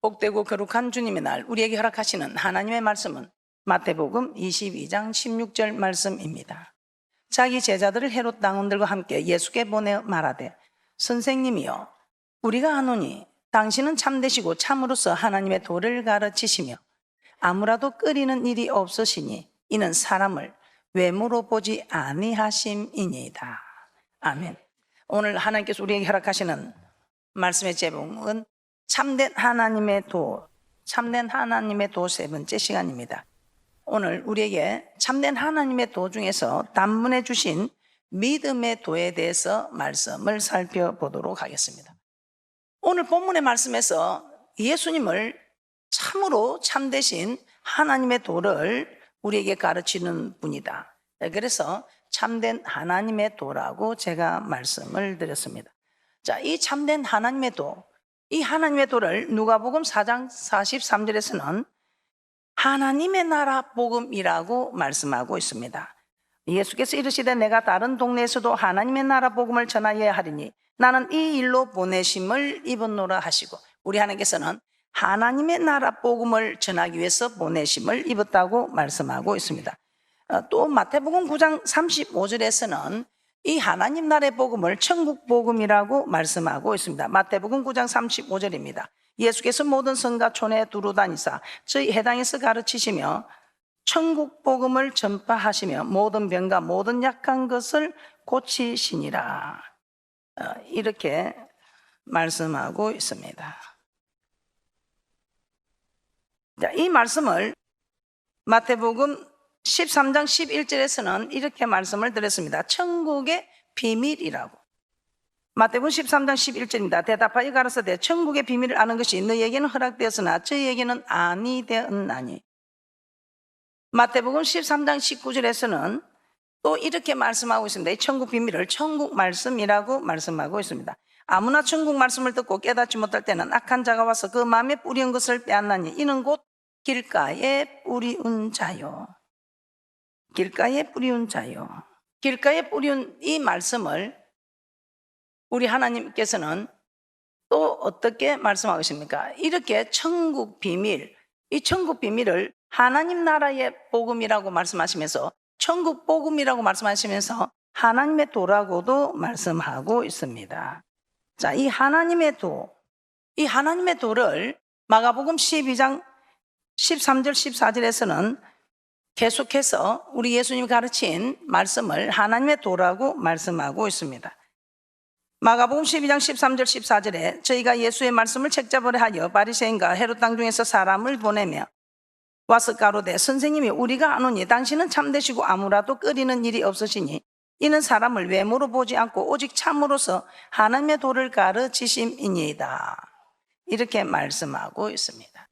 복되고 거룩한 주님의 날 우리에게 허락하시는 하나님의 말씀은 마태복음 22장 16절 말씀입니다. 자기 제자들을 헤롯 당원들과 함께 예수께 보내 말하되 선생님이여 우리가 아노니 당신은 참되시고 참으로서 하나님의 도를 가르치시며 아무라도 끓이는 일이 없으시니 이는 사람을 외모로 보지 아니하심이니이다. 아멘. 오늘 하나님께서 우리에게 허락하시는 말씀의 제목은 참된 하나님의 도, 참된 하나님의 도 세 번째 시간입니다. 오늘 우리에게 참된 하나님의 도 중에서 단문해 주신 믿음의 도에 대해서 말씀을 살펴보도록 하겠습니다. 오늘 본문의 말씀에서 예수님을 참으로 참되신 하나님의 도를 우리에게 가르치는 분이다. 그래서 참된 하나님의 도라고 제가 말씀을 드렸습니다. 자, 이 참된 하나님의 도, 이 하나님의 도를 누가복음 4장 43절에서는 하나님의 나라 복음이라고 말씀하고 있습니다. 예수께서 이르시되 내가 다른 동네에서도 하나님의 나라 복음을 전하여야 하리니 나는 이 일로 보내심을 입었노라 하시고, 우리 하나님께서는 하나님의 나라 복음을 전하기 위해서 보내심을 입었다고 말씀하고 있습니다. 또 마태복음 9장 35절에서는 이 하나님 나라의 복음을 천국 복음이라고 말씀하고 있습니다. 마태복음 9장 35절입니다. 예수께서 모든 성과 촌에 두루 다니사 저희 해당에서 가르치시며 천국 복음을 전파하시며 모든 병과 모든 약한 것을 고치시니라. 이렇게 말씀하고 있습니다. 자, 이 말씀을 마태복음 13장 11절에서는 이렇게 말씀을 드렸습니다. 천국의 비밀이라고. 마태복음 13장 11절입니다. 대답하여 가라사대 천국의 비밀을 아는 것이 너희에게는 허락되었으나 저희에게는 아니 되었나니. 마태복음 13장 19절에서는 또 이렇게 말씀하고 있습니다. 이 천국 비밀을 천국 말씀이라고 말씀하고 있습니다. 아무나 천국 말씀을 듣고 깨닫지 못할 때는 악한 자가 와서 그 마음에 뿌리운 것을 빼앗나니 이는 곧 길가에 뿌리운 자요. 길가에 뿌리운 자요. 길가에 뿌리운 이 말씀을 우리 하나님께서는 또 어떻게 말씀하고 계십니까? 이렇게 천국 비밀, 이 천국 비밀을 하나님 나라의 복음이라고 말씀하시면서 천국 복음이라고 말씀하시면서 하나님의 도라고도 말씀하고 있습니다. 자, 이 하나님의 도, 이 하나님의 도를 마가복음 12장 13절 14절에서는 계속해서 우리 예수님이 가르친 말씀을 하나님의 도라고 말씀하고 있습니다. 마가복음 12장 13절 14절에 저희가 예수의 말씀을 책잡으려 하여 바리새인과 헤롯 땅 중에서 사람을 보내며 와서 가로되 선생님이 우리가 아노니 당신은 참되시고 아무라도 끓이는 일이 없으시니 이는 사람을 외모로 보지 않고 오직 참으로서 하나님의 도를 가르치심이니이다. 이렇게 말씀하고 있습니다.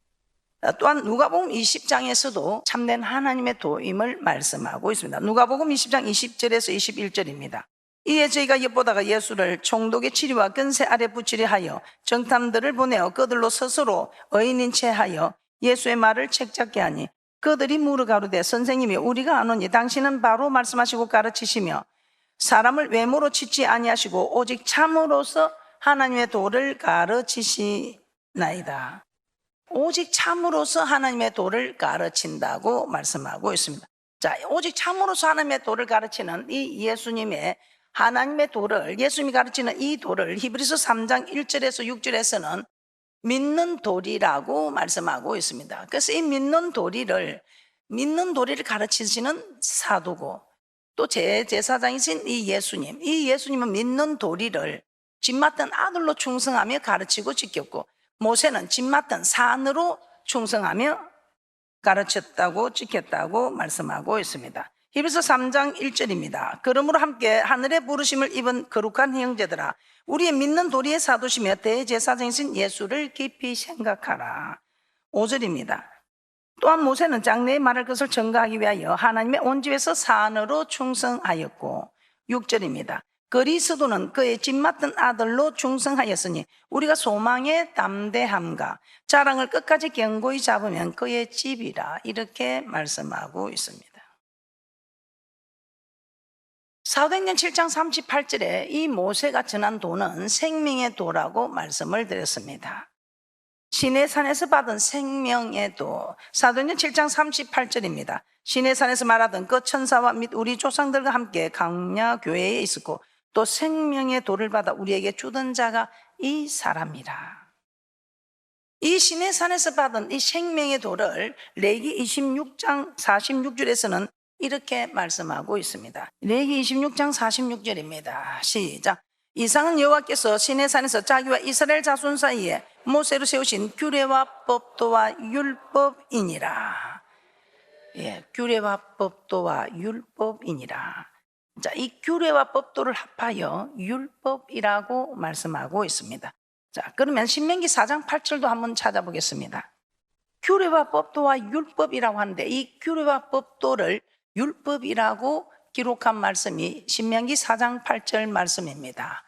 또한 누가복음 20장에서도 참된 하나님의 도임을 말씀하고 있습니다. 누가복음 20장 20절에서 21절입니다. 이에 저희가 엿보다가 예수를 총독의 치리와 근세 아래 붙이려 하여 정탐들을 보내어 그들로 스스로 의인인 채 하여 예수의 말을 책잡게 하니 그들이 물어 가로되 선생님이 우리가 아노니 당신은 바로 말씀하시고 가르치시며 사람을 외모로 치지 아니하시고 오직 참으로서 하나님의 도를 가르치시나이다. 오직 참으로서 하나님의 도를 가르친다고 말씀하고 있습니다. 자, 오직 참으로서 하나님의 도를 가르치는 이 예수님의 하나님의 도를, 예수님이 가르치는 이 도를 히브리서 3장 1절에서 6절에서는 믿는 도리라고 말씀하고 있습니다. 그래서 이 믿는 도리를 가르치시는 사도고 또 제사장이신 이 예수님은 믿는 도리를 집 맡은 아들로 충성하며 가르치고 지켰고 모세는 집 맡은 산으로 충성하며 가르쳤다고 지켰다고 말씀하고 있습니다. 히브리서 3장 1절입니다. 그러므로 함께 하늘의 부르심을 입은 거룩한 형제들아 우리의 믿는 도리의 사도시며 대제사장이신 예수를 깊이 생각하라. 5절입니다. 또한 모세는 장래에 말할 것을 전가하기 위하여 하나님의 온 집에서 산으로 충성하였고 6절입니다. 그리스도는 그의 집 맡은 아들로 충성하였으니 우리가 소망의 담대함과 자랑을 끝까지 견고히 잡으면 그의 집이라. 이렇게 말씀하고 있습니다. 사도행전 7장 38절에 이 모세가 전한 도는 생명의 도라고 말씀을 드렸습니다. 시내산에서 받은 생명의 도. 사도행전 7장 38절입니다. 시내산에서 말하던 그 천사와 및 우리 조상들과 함께 강야 교회에 있었고 또 생명의 도를 받아 우리에게 주던 자가 이 사람이라. 이 시내산에서 받은 이 생명의 도를 레기 26장 46절에서는 이렇게 말씀하고 있습니다. 레기 26장 46절입니다. 시작. 이상은 여호와께서 시내산에서 자기와 이스라엘 자손 사이에 모세로 세우신 규례와 법도와 율법이니라. 예, 규례와 법도와 율법이니라. 자, 이 규례와 법도를 합하여 율법이라고 말씀하고 있습니다. 자, 그러면 신명기 4장 8절도 한번 찾아보겠습니다. 규례와 법도와 율법이라고 하는데 이 규례와 법도를 율법이라고 기록한 말씀이 신명기 4장 8절 말씀입니다.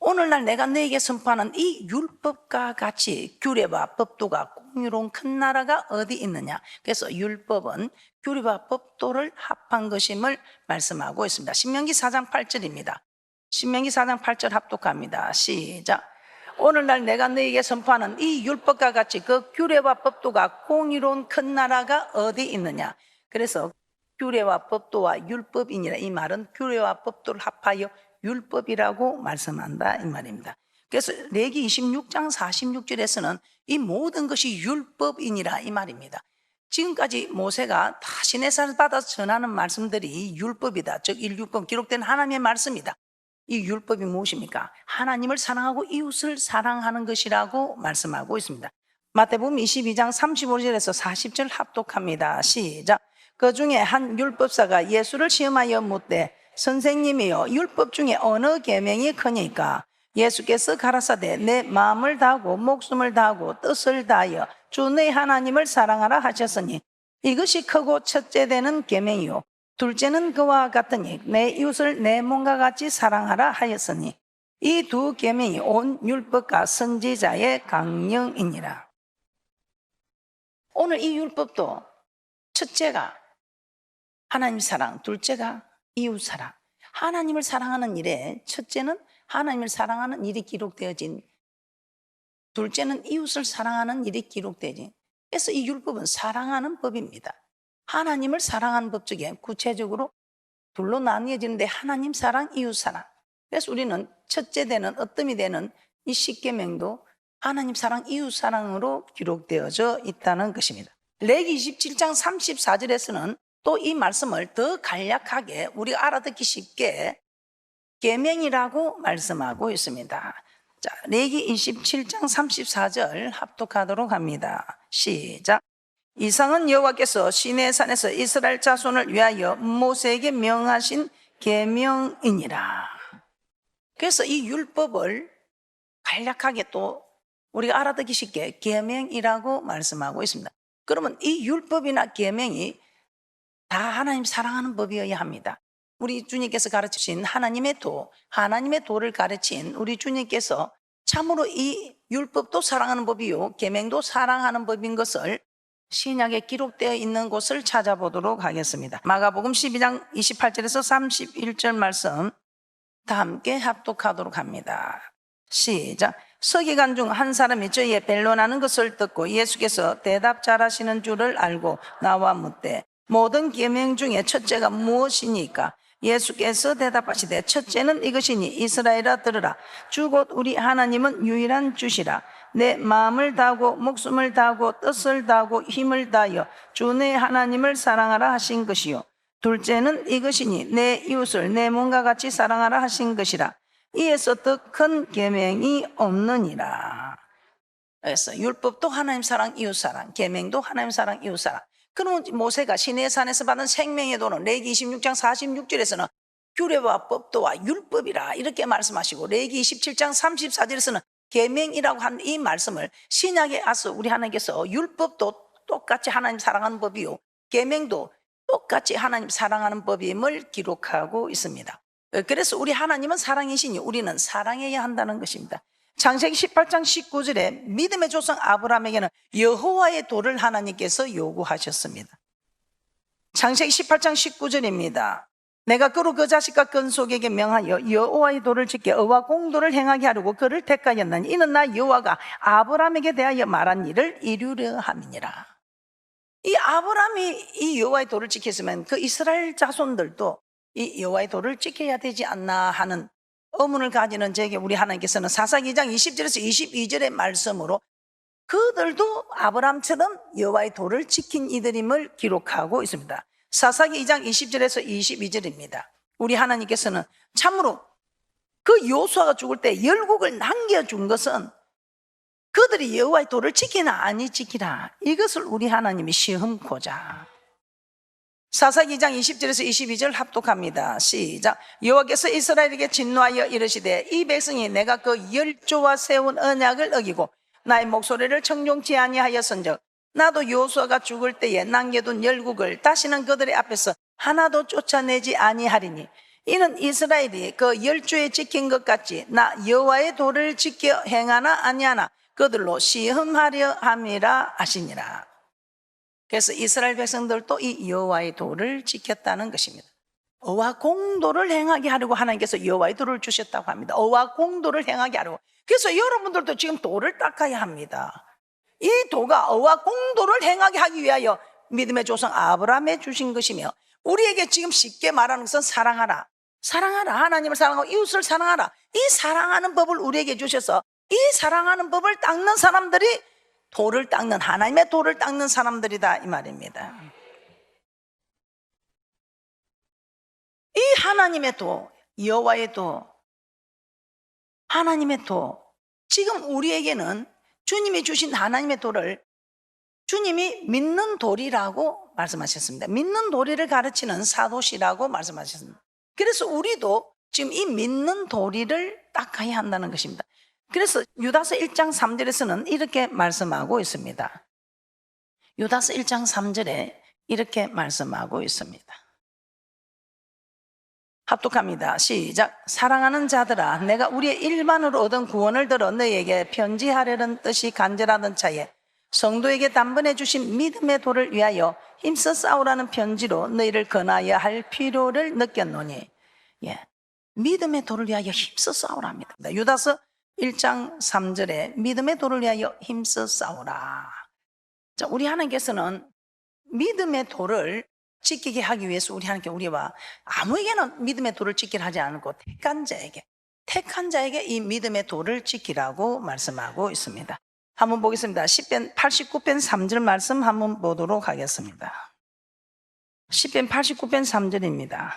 오늘날 내가 너에게 선포하는 이 율법과 같이 규례와 법도가 공유로운 큰 나라가 어디 있느냐. 그래서 율법은 규례와 법도를 합한 것임을 말씀하고 있습니다. 신명기 4장 8절입니다. 신명기 4장 8절 합독합니다. 시작. 오늘날 내가 너에게 선포하는 이 율법과 같이 그 규례와 법도가 공유로운 큰 나라가 어디 있느냐. 그래서 규례와 법도와 율법이니라. 이 말은 규례와 법도를 합하여 율법이라고 말씀한다 이 말입니다. 그래서 레기 26장 46절에서는 이 모든 것이 율법이니라 이 말입니다. 지금까지 모세가 다 시내산을 받아서 전하는 말씀들이 율법이다. 즉 율법 기록된 하나님의 말씀이다. 이 율법이 무엇입니까? 하나님을 사랑하고 이웃을 사랑하는 것이라고 말씀하고 있습니다. 마태복음 22장 35절에서 40절 합독합니다. 시작. 그 중에 한 율법사가 예수를 시험하여 묻되 선생님이여 율법 중에 어느 계명이 크니까? 예수께서 가라사대 내 마음을 다하고 목숨을 다하고 뜻을 다하여 주 네 하나님을 사랑하라 하셨으니 이것이 크고 첫째 되는 계명이요 둘째는 그와 같으니 내 이웃을 내 몸과 같이 사랑하라 하였으니 이 두 계명이 온 율법과 선지자의 강령이니라. 오늘 이 율법도 첫째가 하나님 사랑, 둘째가 이웃 사랑. 하나님을 사랑하는 일에 첫째는 하나님을 사랑하는 일이 기록되어진, 둘째는 이웃을 사랑하는 일이 기록되어진. 그래서 이 율법은 사랑하는 법입니다. 하나님을 사랑하는 법 중에 구체적으로 둘로 나뉘어지는데 하나님 사랑, 이웃 사랑. 그래서 우리는 첫째 되는 어뜸이 되는 이 십계명도 하나님 사랑, 이웃 사랑으로 기록되어져 있다는 것입니다. 레기 27장 34절에서는 또 이 말씀을 더 간략하게 우리가 알아듣기 쉽게 계명이라고 말씀하고 있습니다. 자, 레기 27장 34절 합독하도록 합니다. 시작. 이상은 여호와께서 시내산에서 이스라엘 자손을 위하여 모세에게 명하신 계명이니라. 그래서 이 율법을 간략하게 또 우리가 알아듣기 쉽게 계명이라고 말씀하고 있습니다. 그러면 이 율법이나 계명이 다 하나님 사랑하는 법이어야 합니다. 우리 주님께서 가르치신 하나님의 도, 하나님의 도를 가르친 우리 주님께서 참으로 이 율법도 사랑하는 법이요 계명도 사랑하는 법인 것을 신약에 기록되어 있는 곳을 찾아보도록 하겠습니다. 마가복음 12장 28절에서 31절 말씀 다 함께 합독하도록 합니다. 시작. 서기관 중 한 사람이 저희의 변론하는 것을 듣고 예수께서 대답 잘하시는 줄을 알고 나와 묻되 모든 계명 중에 첫째가 무엇이니까? 예수께서 대답하시되 첫째는 이것이니 이스라엘아 들으라. 주 곧 우리 하나님은 유일한 주시라. 내 마음을 다하고 목숨을 다하고 뜻을 다하고 힘을 다하여 주 내 하나님을 사랑하라 하신 것이요 둘째는 이것이니 내 이웃을 내 몸과 같이 사랑하라 하신 것이라. 이에서 더 큰 계명이 없느니라. 그래서 율법도 하나님 사랑 이웃 사랑, 계명도 하나님 사랑 이웃 사랑. 그러면 모세가 시내산에서 받은 생명의 도는 레기 26장 46절에서는 규례와 법도와 율법이라 이렇게 말씀하시고 레기 27장 34절에서는 계명이라고 한 이 말씀을 신약에 와서 우리 하나님께서 율법도 똑같이 하나님 사랑하는 법이요 계명도 똑같이 하나님 사랑하는 법임을 기록하고 있습니다. 그래서 우리 하나님은 사랑이시니 우리는 사랑해야 한다는 것입니다. 창세기 18장 19절에 믿음의 조상 아브라함에게는 여호와의 도를 하나님께서 요구하셨습니다. 창세기 18장 19절입니다. 내가 그로 그 자식과 건속에게 명하여 여호와의 도를 지켜 의와 공도를 행하게 하려고 그를 택하였나니 이는 나 여호와가 아브라함에게 대하여 말한 일을 이루려 함이니라. 이 아브라함이 이 여호와의 도를 지켰으면 그 이스라엘 자손들도 이 여호와의 도를 지켜야 되지 않나 하는 의문을 가지는 저에게 우리 하나님께서는 사사기 2장 20절에서 22절의 말씀으로 그들도 아브라함처럼 여호와의 도를 지킨 이들임을 기록하고 있습니다. 사사기 2장 20절에서 22절입니다. 우리 하나님께서는 참으로 그 여호수아가 죽을 때 열국을 남겨준 것은 그들이 여호와의 도를 지키나 아니 지키라, 이것을 우리 하나님이 시험코자. 사사기 2장 20절에서 22절 합독합니다. 시작. 여호와께서 이스라엘에게 진노하여 이르시되 이 백성이 내가 그 열조와 세운 언약을 어기고 나의 목소리를 청종치 아니하였은즉 나도 여호수아가 죽을 때에 남겨둔 열국을 다시는 그들의 앞에서 하나도 쫓아내지 아니하리니 이는 이스라엘이 그 열조에 지킨 것 같이 나 여호와의 도를 지켜 행하나 아니하나 그들로 시험하려 함이라 하시니라. 그래서 이스라엘 백성들도 이 여호와의 도를 지켰다는 것입니다. 의와 공도를 행하게 하려고 하나님께서 여호와의 도를 주셨다고 합니다. 의와 공도를 행하게 하려고. 그래서 여러분들도 지금 도를 닦아야 합니다. 이 도가 의와 공도를 행하게 하기 위하여 믿음의 조상 아브라함에 주신 것이며, 우리에게 지금 쉽게 말하는 것은 사랑하라, 사랑하라, 하나님을 사랑하고 이웃을 사랑하라, 이 사랑하는 법을 우리에게 주셔서 이 사랑하는 법을 닦는 사람들이 도를 닦는, 하나님의 도를 닦는 사람들이다, 이 말입니다. 이 하나님의 도, 여호와의 도, 하나님의 도, 지금 우리에게는 주님이 주신 하나님의 도를 주님이 믿는 도리라고 말씀하셨습니다. 믿는 도리를 가르치는 사도시라고 말씀하셨습니다. 그래서 우리도 지금 이 믿는 도리를 닦아야 한다는 것입니다. 그래서 유다서 1장 3절에서는 이렇게 말씀하고 있습니다. 유다서 1장 3절에 이렇게 말씀하고 있습니다. 합독합니다. 시작. 사랑하는 자들아, 내가 우리의 일반으로 얻은 구원을 들어 너희에게 편지하려는 뜻이 간절하던 차에 성도에게 단번에 주신 믿음의 도를 위하여 힘써 싸우라는 편지로 너희를 권하여 할 필요를 느꼈노니, 믿음의 도를 위하여 힘써 싸우랍니다. 유다서 1장 3절에 믿음의 도를 위하여 힘써 싸우라. 자, 우리 하나님께서는 믿음의 도를 지키게 하기 위해서 우리 하나님께 우리와 아무에게나 믿음의 도를 지키라 하지 않고 택한 자에게 이 믿음의 도를 지키라고 말씀하고 있습니다. 한번 보겠습니다. 시편 89편 3절 말씀 한번 보도록 하겠습니다. 시편 89편 3절입니다.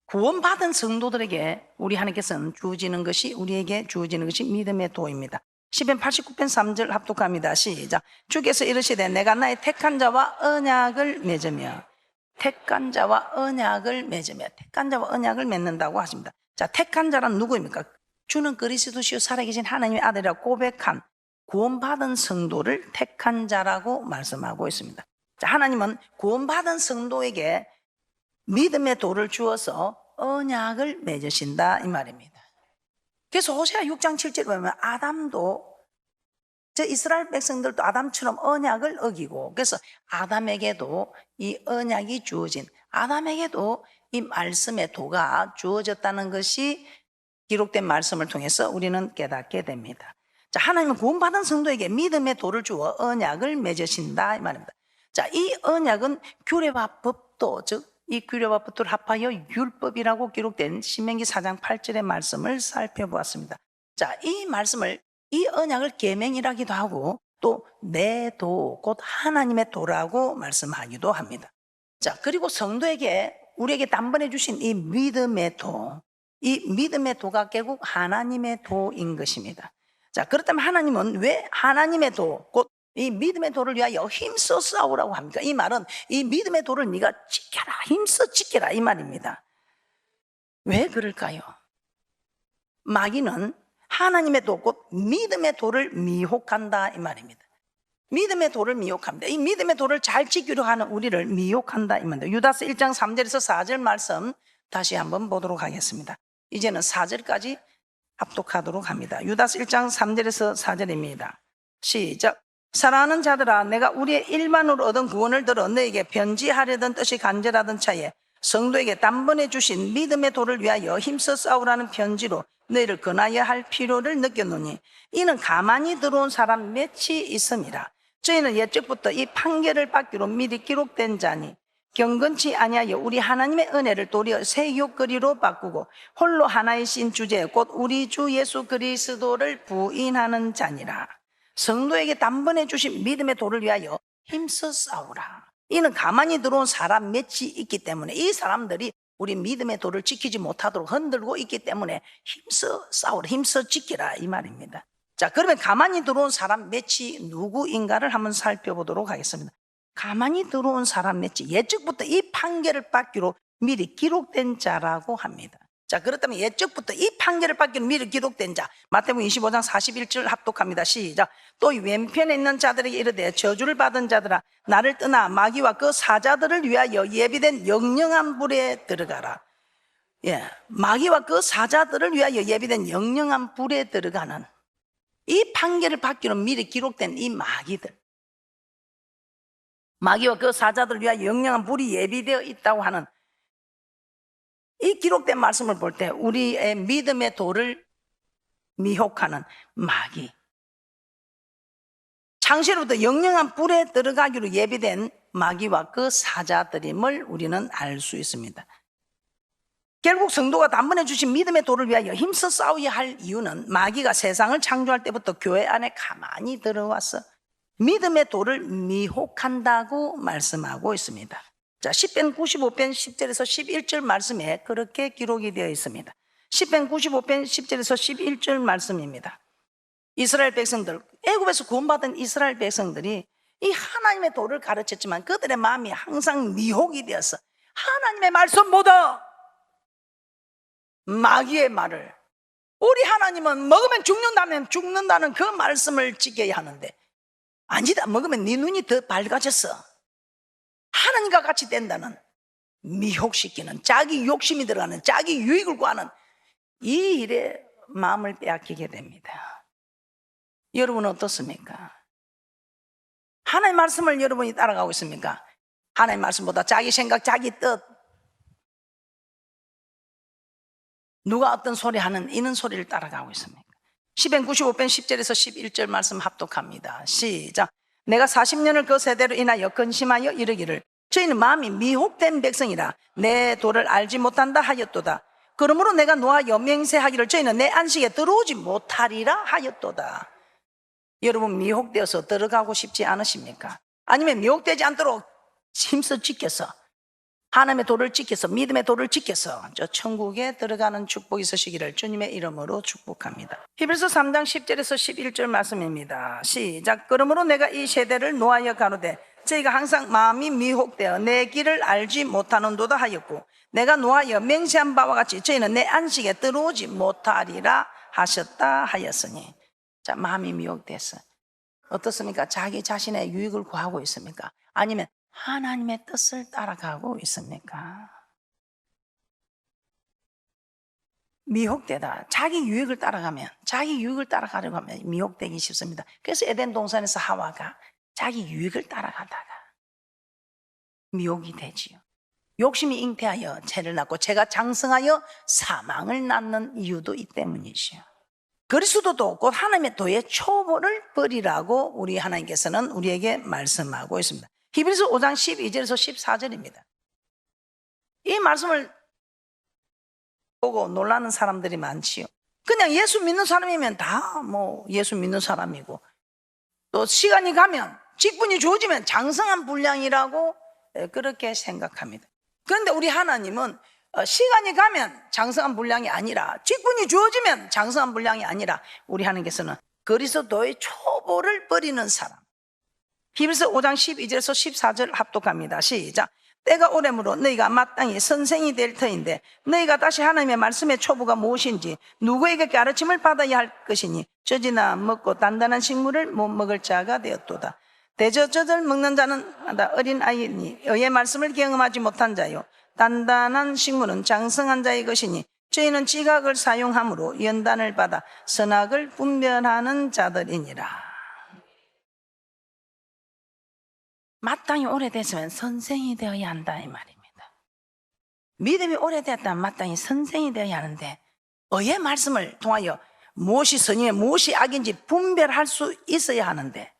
구원받은 성도들에게 우리 하나님께서는 주어지는 것이, 우리에게 주어지는 것이 믿음의 도입니다. 시편 89편 3절 합독합니다. 시작. 주께서 이르시되 내가 나의 택한 자와 언약을 맺으며, 택한 자와 언약을 맺으며, 택한 자와 언약을 맺는다고 하십니다. 자, 택한 자란 누구입니까? 주는 그리스도시요 살아계신 하나님의 아들이라고 고백한 구원받은 성도를 택한 자라고 말씀하고 있습니다. 자, 하나님은 구원받은 성도에게 믿음의 도를 주어서 언약을 맺으신다, 이 말입니다. 그래서 호세아 6장 7절에 보면 아담도, 저 이스라엘 백성들도 아담처럼 언약을 어기고, 그래서 아담에게도 이 언약이 주어진, 아담에게도 이 말씀의 도가 주어졌다는 것이 기록된 말씀을 통해서 우리는 깨닫게 됩니다. 자, 하나님은 구원받은 성도에게 믿음의 도를 주어 언약을 맺으신다, 이 말입니다. 자, 이 언약은 규례와 법도, 즉 이 규례와 법도를 합하여 율법이라고 기록된 신명기 4장 8절의 말씀을 살펴보았습니다. 자, 이 말씀을, 이 언약을 계명이라기도 하고 또 내 도, 곧 하나님의 도라고 말씀하기도 합니다. 자, 그리고 성도에게, 우리에게 단번에 주신 이 믿음의 도, 이 믿음의 도가 결국 하나님의 도인 것입니다. 자, 그렇다면 하나님은 왜 하나님의 도, 곧 이 믿음의 도를 위하여 힘써 싸우라고 합니까? 이 말은 이 믿음의 도를 네가 지켜라, 힘써 지켜라, 이 말입니다. 왜 그럴까요? 마귀는 하나님의 도, 곧 믿음의 도를 미혹한다, 이 말입니다. 믿음의 도를 미혹합니다. 이 믿음의 도를 잘 지키려 하는 우리를 미혹한다, 이 말입니다. 유다서 1장 3절에서 4절 말씀 다시 한번 보도록 하겠습니다. 이제는 4절까지 합독하도록 합니다. 유다서 1장 3절에서 4절입니다. 시작. 사랑하는 자들아, 내가 우리의 일만으로 얻은 구원을 들어 너에게 변지하려던 뜻이 간절하던 차에 성도에게 단번에 주신 믿음의 도를 위하여 힘써 싸우라는 편지로 너희를 권하여 할 필요를 느꼈노니 이는 가만히 들어온 사람 몇이 있음이라. 저희는 옛적부터 이 판결을 받기로 미리 기록된 자니 경건치 아니하여 우리 하나님의 은혜를 도리어 새 욕거리로 바꾸고 홀로 하나이신 주제 곧 우리 주 예수 그리스도를 부인하는 자니라. 성도에게 단번에 주신 믿음의 도를 위하여 힘써 싸우라. 이는 가만히 들어온 사람 몇이 있기 때문에 이 사람들이 우리 믿음의 도를 지키지 못하도록 흔들고 있기 때문에 힘써 싸우라, 힘써 지키라 이 말입니다. 자, 그러면 가만히 들어온 사람 몇이 누구인가를 한번 살펴보도록 하겠습니다. 가만히 들어온 사람 몇이 옛적부터 이 판결을 받기로 미리 기록된 자라고 합니다. 자, 그렇다면 옛적부터 이 판결을 받기로 미리 기록된 자, 마태복음 25장 41절 합독합니다. 시작. 또 왼편에 있는 자들에게 이르되 저주를 받은 자들아 나를 떠나 마귀와 그 사자들을 위하여 예비된 영영한 불에 들어가라. 예, 마귀와 그 사자들을 위하여 예비된 영영한 불에 들어가는 이 판결을 받기로 미리 기록된 이 마귀들, 마귀와 그 사자들을 위하여 영영한 불이 예비되어 있다고 하는 이 기록된 말씀을 볼 때 우리의 믿음의 도를 미혹하는 마귀, 창세로부터 영영한 불에 들어가기로 예비된 마귀와 그 사자들임을 우리는 알 수 있습니다. 결국 성도가 단번에 주신 믿음의 도를 위하여 힘써 싸워야 할 이유는 마귀가 세상을 창조할 때부터 교회 안에 가만히 들어와서 믿음의 도를 미혹한다고 말씀하고 있습니다. 자, 10편 95편 10절에서 11절 말씀에 그렇게 기록이 되어 있습니다. 10편 95편 10절에서 11절 말씀입니다. 이스라엘 백성들, 애굽에서 구원받은 이스라엘 백성들이 이 하나님의 도를 가르쳤지만 그들의 마음이 항상 미혹이 되어서 하나님의 말씀보다 마귀의 말을, 우리 하나님은 먹으면 죽는다면 죽는다는 그 말씀을 지켜야 하는데 아니다, 먹으면 네 눈이 더 밝아졌어, 하나님과 같이 된다는 미혹시키는, 자기 욕심이 들어가는, 자기 유익을 구하는 이 일에 마음을 빼앗기게 됩니다. 여러분은 어떻습니까? 하나님의 말씀을 여러분이 따라가고 있습니까? 하나님의 말씀보다 자기 생각, 자기 뜻, 누가 어떤 소리 하는 이런 소리를 따라가고 있습니까? 시편 95편 10절에서 11절 말씀 합독합니다. 시작. 내가 40년을 그 세대로 인하여 근심하여 이르기를 저희는 마음이 미혹된 백성이라 내 도를 알지 못한다 하였도다. 그러므로 내가 노하여 맹세하기를 저희는 내 안식에 들어오지 못하리라 하였도다. 여러분 미혹되어서 들어가고 싶지 않으십니까? 아니면 미혹되지 않도록 힘써 지켜서 하나님의 도를 지켜서 믿음의 도를 지켜서 저 천국에 들어가는 축복이 있으시기를 주님의 이름으로 축복합니다. 히브리서 3장 10절에서 11절 말씀입니다. 시작. 그러므로 내가 이 세대를 노하여 가로되 저희가 항상 마음이 미혹되어 내 길을 알지 못하는도다 하였고 내가 노하여 맹세한 바와 같이 저희는 내 안식에 들어오지 못하리라 하셨다 하였으니. 자, 마음이 미혹돼서 어떻습니까? 자기 자신의 유익을 구하고 있습니까? 아니면 하나님의 뜻을 따라가고 있습니까? 미혹되다. 자기 유익을 따라가면, 자기 유익을 따라가려고 하면 미혹되기 쉽습니다. 그래서 에덴 동산에서 하와가 자기 유익을 따라가다가 미혹이 되지요. 욕심이 잉태하여 죄를 낳고 죄가 장성하여 사망을 낳는 이유도 이 때문이지요. 그리스도도 곧 하나님의 도의 초보를 버리라고 우리 하나님께서는 우리에게 말씀하고 있습니다. 히브리서 5장 12절에서 14절입니다. 이 말씀을 보고 놀라는 사람들이 많지요. 그냥 예수 믿는 사람이면 다 예수 믿는 사람이고 또 시간이 가면 직분이 주어지면 장성한 분량이라고 그렇게 생각합니다. 그런데 우리 하나님은 시간이 가면 장성한 분량이 아니라 직분이 주어지면 장성한 분량이 아니라 우리 하나님께서는 그리스도의 초보를 버리는 사람. 히브리서 5장 12절에서 14절 합독합니다. 시작. 때가 오래므로 너희가 마땅히 선생이 될 터인데 너희가 다시 하나님의 말씀의 초보가 무엇인지 누구에게 가르침을 받아야 할 것이니 젖이나 먹고 단단한 식물을 못 먹을 자가 되었도다. 대저젖을 먹는 자는 어린 아이니 의의 말씀을 경험하지 못한 자요 단단한 식물은 장성한 자의 것이니 저희는 지각을 사용함으로 연단을 받아 선악을 분별하는 자들이니라. 마땅히 오래됐으면 선생이 되어야 한다 이 말입니다. 믿음이 오래됐다면 마땅히 선생이 되어야 하는데 의의 말씀을 통하여 무엇이 선이며 무엇이 악인지 분별할 수 있어야 하는데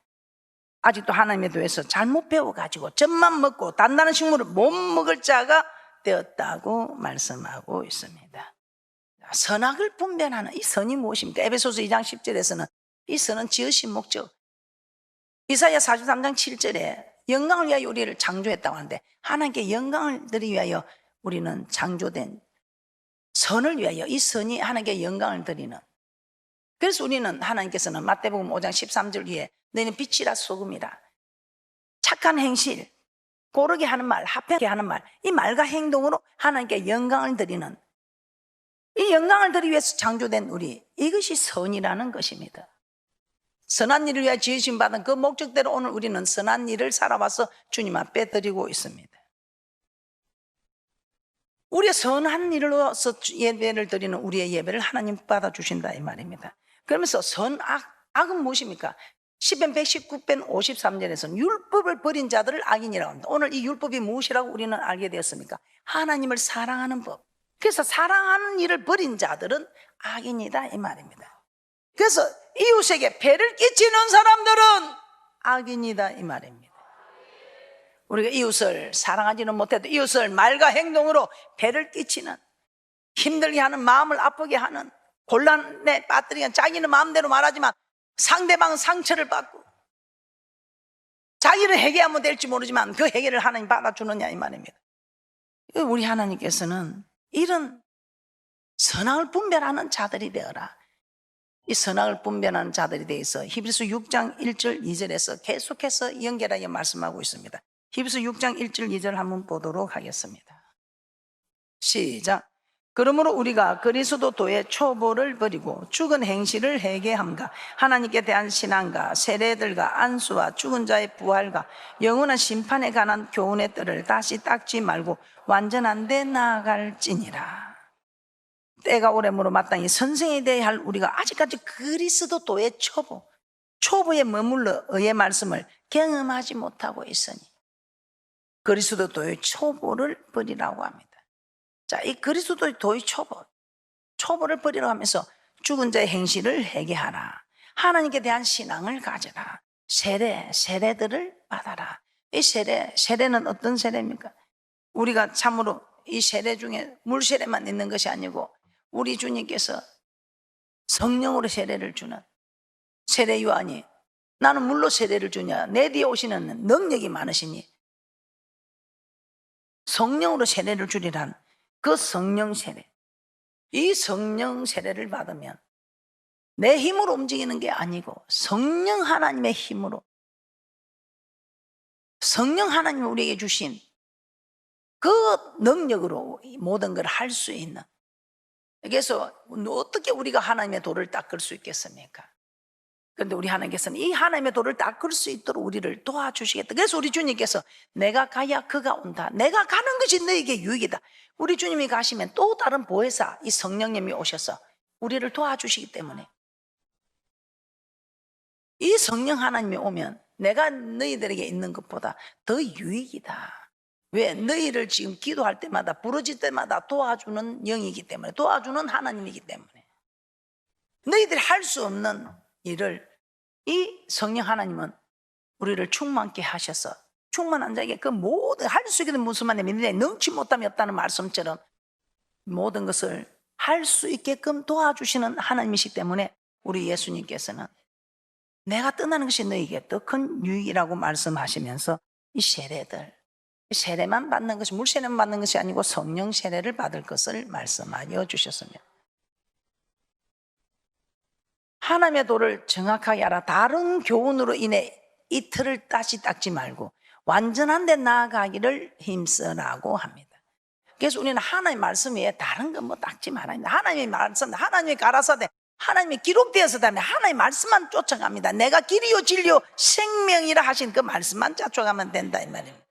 아직도 하나님에 대해서 잘못 배워가지고 젖만 먹고 단단한 식물을 못 먹을 자가 되었다고 말씀하고 있습니다. 선악을 분별하는 이 선이 무엇입니까? 에베소서 2장 10절에서는 이 선은 지으신 목적, 이사야 43장 7절에 영광을 위하여 우리를 창조했다고 하는데 하나님께 영광을 드리기 위하여 우리는 창조된 선을 위하여 이 선이 하나님께 영광을 드리는, 그래서 우리는 하나님께서는 마태복음 5장 13절 위에 너희는 빛이라 소금이라, 착한 행실, 고르게 하는 말, 합하게 하는 말, 이 말과 행동으로 하나님께 영광을 드리는, 이 영광을 드리기 위해서 창조된 우리, 이것이 선이라는 것입니다. 선한 일을 위하여 지으심 받은 그 목적대로 오늘 우리는 선한 일을 살아와서 주님 앞에 드리고 있습니다. 우리의 선한 일로서 예배를 드리는 우리의 예배를 하나님 받아주신다 이 말입니다. 그러면서 악은 무엇입니까? 시편 119편 53절에서는 율법을 버린 자들을 악인이라고 합니다. 오늘 이 율법이 무엇이라고 우리는 알게 되었습니까? 하나님을 사랑하는 법. 그래서 사랑하는 일을 버린 자들은 악인이다 이 말입니다. 그래서 이웃에게 배를 끼치는 사람들은 악인이다 이 말입니다. 우리가 이웃을 사랑하지는 못해도 이웃을 말과 행동으로 배를 끼치는, 힘들게 하는, 마음을 아프게 하는, 곤란에 빠뜨리는, 자기는 마음대로 말하지만 상대방은 상처를 받고 자기를 해결하면 될지 모르지만 그 해결을 하나님 받아주느냐 이 말입니다. 우리 하나님께서는 이런 선악을 분별하는 자들이 되어라, 이 선악을 분별하는 자들이 대해서 히브리서 6장 1절 2절에서 계속해서 연결하여 말씀하고 있습니다. 히브리서 6장 1절 2절 한번 보도록 하겠습니다. 시작. 그러므로 우리가 그리스도의 초보를 버리고 죽은 행실을 회개함과 하나님께 대한 신앙과 세례들과 안수와 죽은 자의 부활과 영원한 심판에 관한 교훈의 뜰을 다시 닦지 말고 완전한 데 나아갈지니라. 때가 오래므로 마땅히 선생이 되어야 할 우리가 아직까지 그리스도의 초보에 머물러 의의 말씀을 경험하지 못하고 있으니 그리스도의 초보를 버리라고 합니다. 자, 이 그리스도의 초보를 버리라고 하면서 죽은 자의 행실을 회개하라, 하나님께 대한 신앙을 가져라, 세례들을 받아라. 이 세례는 어떤 세례입니까? 우리가 참으로 이 세례 중에 물 세례만 있는 것이 아니고 우리 주님께서 성령으로 세례를 주는 세례 요한이 나는 물로 세례를 주냐, 내 뒤에 오시는 능력이 많으시니 성령으로 세례를 주리란 그 성령 세례, 이 성령 세례를 받으면 내 힘으로 움직이는 게 아니고 성령 하나님의 힘으로, 성령 하나님이 우리에게 주신 그 능력으로 모든 걸 할 수 있는, 그래서 어떻게 우리가 하나님의 도를 닦을 수 있겠습니까? 그런데 우리 하나님께서는 이 하나님의 도를 닦을 수 있도록 우리를 도와주시겠다. 그래서 우리 주님께서 내가 가야 그가 온다, 내가 가는 것이 너에게 유익이다. 우리 주님이 가시면 또 다른 보혜사 이 성령님이 오셔서 우리를 도와주시기 때문에 이 성령 하나님이 오면 내가 너희들에게 있는 것보다 더 유익이다. 왜? 너희를 지금 기도할 때마다 부르짖을 때마다 도와주는 영이기 때문에, 도와주는 하나님이기 때문에 너희들이 할 수 없는 일을 이 성령 하나님은 우리를 충만케 하셔서 충만한 자에게 그 모든 할 수 있는 무슨만에 믿는데 능치 못함이 없다는 말씀처럼 모든 것을 할 수 있게끔 도와주시는 하나님이시기 때문에 우리 예수님께서는 내가 떠나는 것이 너희에게 더 큰 유익이라고 말씀하시면서 이 세례만 받는 것이, 물 세례만 받는 것이 아니고 성령 세례를 받을 것을 말씀하여 주셨습니다. 하나님의 도를 정확하게 알아 다른 교훈으로 인해 이 틀을 다시 닦지 말고 완전한 데 나아가기를 힘쓰라고 합니다. 그래서 우리는 하나님의 말씀 외에 다른 건 뭐 닦지 말아야 합니다. 하나님의 말씀, 하나님의 가라사대, 하나님이 기록되어서 다음에 하나님의 말씀만 쫓아갑니다. 내가 길이요 진리요 생명이라 하신 그 말씀만 쫓아가면 된다 이 말입니다.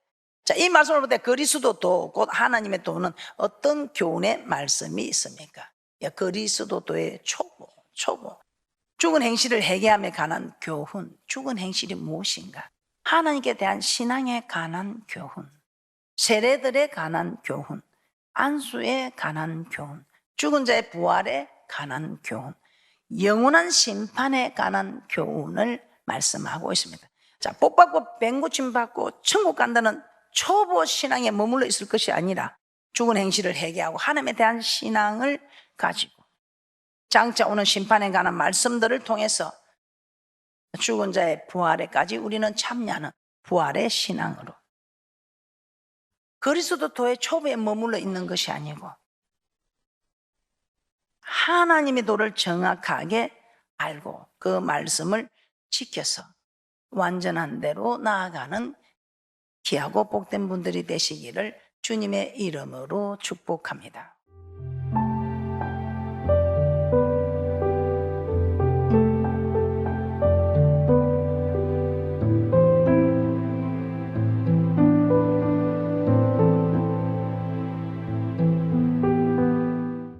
자, 이 말씀을 볼 때 그리스도도 곧 하나님의 도는 어떤 교훈의 말씀이 있습니까? 그리스도도의 초보. 죽은 행실을 회개함에 관한 교훈, 죽은 행실이 무엇인가? 하나님께 대한 신앙에 관한 교훈, 세례들에 관한 교훈, 안수에 관한 교훈, 죽은 자의 부활에 관한 교훈, 영원한 심판에 관한 교훈을 말씀하고 있습니다. 자, 복 받고 뱅고침 받고 천국 간다는 초보 신앙에 머물러 있을 것이 아니라 죽은 행실을 회개하고 하나님에 대한 신앙을 가지고 장차 오는 심판에 관한 말씀들을 통해서 죽은 자의 부활에까지 우리는 참여하는 부활의 신앙으로, 그리스도도의 초보에 머물러 있는 것이 아니고 하나님의 도를 정확하게 알고 그 말씀을 지켜서 완전한 대로 나아가는 귀하고 복된 분들이 되시기를 주님의 이름으로 축복합니다.